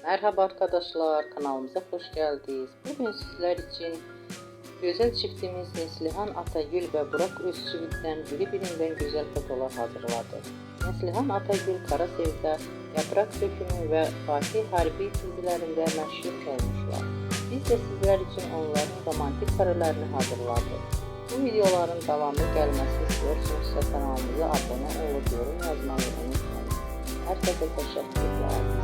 Merhaba arkadaşlar, kanalımıza hoş geldiniz. Bugün sizler için güzel çiftimiz Neslihan Atagül ve Burak Özçivit'ten birbirinden güzel fotolar hazırladı. Neslihan Atagül Karasevda, Yaprak Dökümü ve Fatih Harbi dizilerinde meşhur olmuşlar. Biz de sizler için onların romantik karelerini hazırladık. Bu videoların devamlı gelmesini istiyorsanız kanalımıza abone olup yorum yazmayı unutmayın. Herkese teşekkürler.